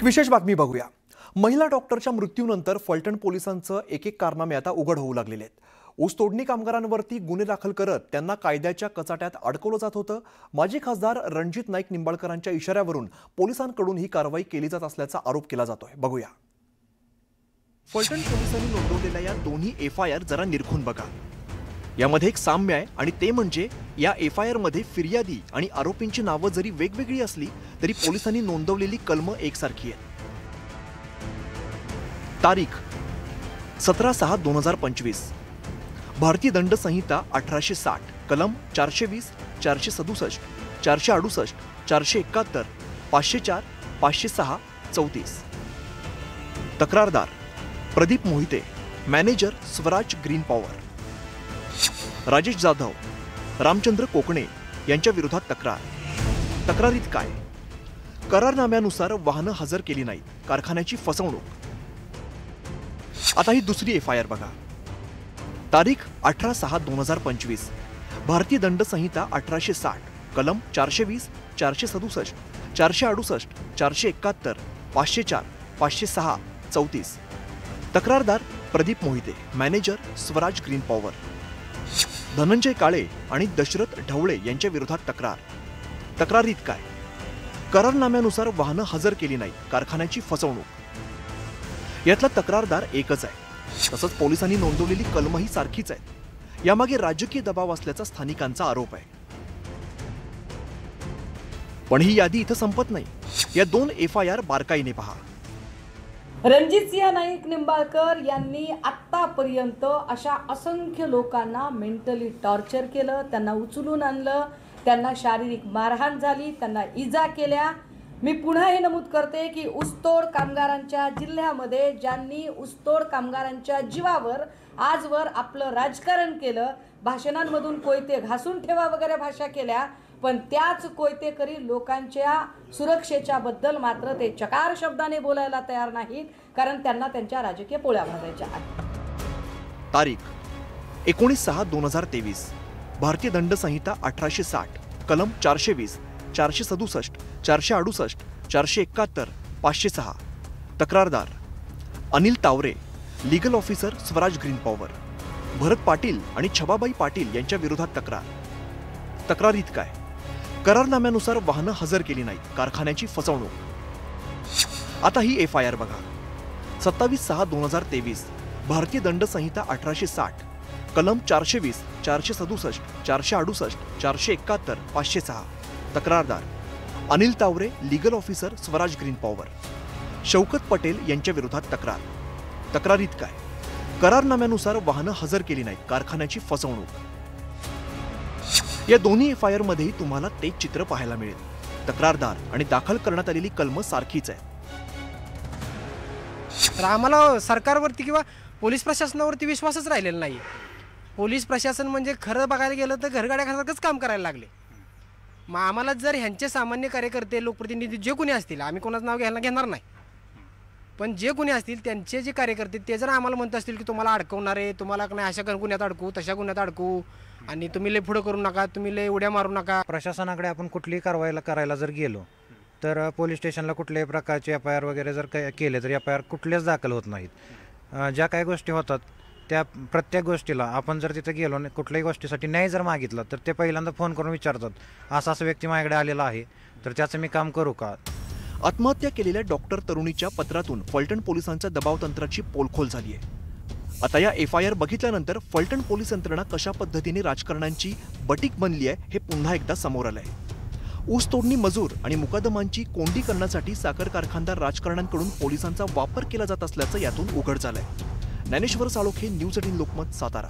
एक विशेष बातमी बघूया। महिला डॉक्टरच्या मृत्यूनंतर फलटण पोलिसांचं एक कारनामे आता उघड होऊ लागलेले आहेत। ऊस तोडणी कामगारांवरती गुन्हे दाखल करत त्यांना कायद्याच्या कचाट्यात अडकवलं जात होतं। माजी खासदार रणजित नाईक निंबाळकरांच्या इशाऱ्यावरून पोलिसांकडून ही कारवाई केली जात असल्याचा आरोप केला जातोय। बघूया। फलटण पोलिसांनी नोंदवलेल्या या दोन्ही एफआयआर जरा निरखून बघा। यामध्ये एक साम्य आहे आणि ते म्हणजे या एफआयआर मध्ये फिर्यादी आणि आरोपींची नावं जरी वेगवेगळी असली तरी पोलिसांनी नोंदवलेली कलमं एकसारखी आहेत। तारीख 17/6/2025, भारतीय दंड संहिता 1860, कलम 420, 467, 468, 471, 504, 506, 34। तक्रारदार Pradeep Mohite, manager Swaraj green power. Rajesh Jadhav, Ramchandra कोकणे यांच्या विरोधात तक्रारीत काय? करारनाम्यानुसार वाहनं हजर केली नाहीत, कारखान्याची फसवणूक। आता ही दुसरी एफआयआर बघा। तारीख 18/6/2025, भारतीय दंड संहिता 1860, कलम 420, 467, 468, 471, 504, 506, 34। तक्रारदार Pradeep Mohite, manager Swaraj green power. Dhananjay Kale आणि दशरथ ढवळे यांच्या विरोधात तक्रारीत काय? करारनाम्यानुसार वाहनं हजर केली नाहीत, कारखान्याची फसवणूक। यातला तक्रारदार एकच आहे, तसंच पोलिसांनी नोंदवलेली कलमही सारखीच आहे। यामागे राजकीय दबाव असल्याचा स्थानिकांचा आरोप आहे। पण ही यादी इथं संपत नाही। या दोन एफआयआर बारकाईने पहा। रणजितसिंह नाईक निंबाळकर यांनी आतापर्यंत अशा असंख्य लोकांना मेंटली टॉर्चर केलं, त्यांना उचलून आणलं, त्यांना शारीरिक मारहाण झाली, त्यांना इजा केल्या। मी पुन्हा हे नमूद करते की ऊसतोड कामगारांच्या जिल्ह्यामध्ये ज्यांनी ऊसतोड कामगारांच्या जीवावर आजवर आपलं राजकारण केलं, भाषणांमधून कोयते घासून ठेवा वगैरे भाषा केल्या, पण त्याच कोयतेकरी लोकांच्या सुरक्षेच्या बद्दल मात्र ते चकार शब्दाने बोलायला तयार नाहीत, कारण त्यांना त्यांच्या राजकीय पोळ्या भाजायच्या आहेत। तारीख 19/6/2023, भारतीय दंड संहिता 1860, कलम 420, 467, 468, 471, 506। तक्रारदार Anil Taware, legal officer Swaraj green power. Bharat Patil आणि छबाबाई पाटील यांच्या विरोधात तक्रारीत काय? करारनाम्यानुसार वाहनं हजर केली नाहीत, कारखान्याची फसवणूक। आता ही एफआयआर बघा। 27/6/2023, भारतीय दंड संहिता 1860, कलम 420, 467, 468, 471, 506। तक्रारदार Anil Taware, legal officer Swaraj green power. Shaukat Patel यांच्या विरोधात तक्रारीत काय? करारनाम्यानुसार वाहनं हजर केली नाहीत, कारखान्याची फसवणूक। या दोन्ही एफआयआर मध्येही तुम्हाला तेच चित्र पाहायला मिळेल। तक्रारदार आणि दाखल करण्यात आलेली कलम सारखीच आहे। आम्हाला सरकारवरती किंवा पोलीस प्रशासनावरती विश्वासच राहिलेला नाही। पोलीस प्रशासन म्हणजे खरं बघायला गेलं तर घरगाड्यासारखंच काम करायला लागले। मग आम्हाला जर ह्यांचे सामान्य कार्यकर्ते, लोकप्रतिनिधी जे कोणी असतील, आम्ही कोणाचं नाव घ्यायला घेणार नाही, पण जे कोणी असतील त्यांचे जे कार्यकर्ते ते जर आम्हाला म्हणत असतील की तुम्हाला अडकवणार आहे, तुम्हाला नाही अशा गुन्ह्यात अडकू, तशा गुन्ह्यात अडकू, आणि तुम्ही लय पुढं करू नका, तुम्ही लय उड्या मारू नका। प्रशासनाकडे आपण कुठलीही कारवाई करायला जर गेलो तर पोलीस स्टेशनला कुठल्याही प्रकारचे एफआयआर वगैरे जर केले तर एफआयआर कुठलेच दाखल होत नाहीत। ज्या काही गोष्टी होतात त्या प्रत्येक गोष्टीला आपण जर तिथे गेलो आणि कुठल्याही गोष्टीसाठी न्याय जर मागितला तर ते पहिल्यांदा फोन करून विचारतात, असा व्यक्ती माझ्याकडे आलेला आहे तर त्याचं मी काम करू का? आत्महत्या केलेल्या डॉक्टर तरुणीच्या पत्रातून फलटण पोलिसांच्या दबावतंत्राची पोलखोल झाली आहे। आता या एफआयआर बघितल्यानंतर फलटण पोलीस यंत्रणा कशा पद्धतीने राजकारणांची बटीक बनली आहे हे पुन्हा एकदा समोर आलंय। ऊस तोडणी मजूर आणि मुकादमांची कोंडी करण्यासाठी साखर कारखानदार राजकारण्यांकडून पोलिसांचा वापर केला जात असल्याचं यातून उघड झालंय। ज्ञानेश्वर साळोखे, न्यूज 18 लोकमत, सातारा।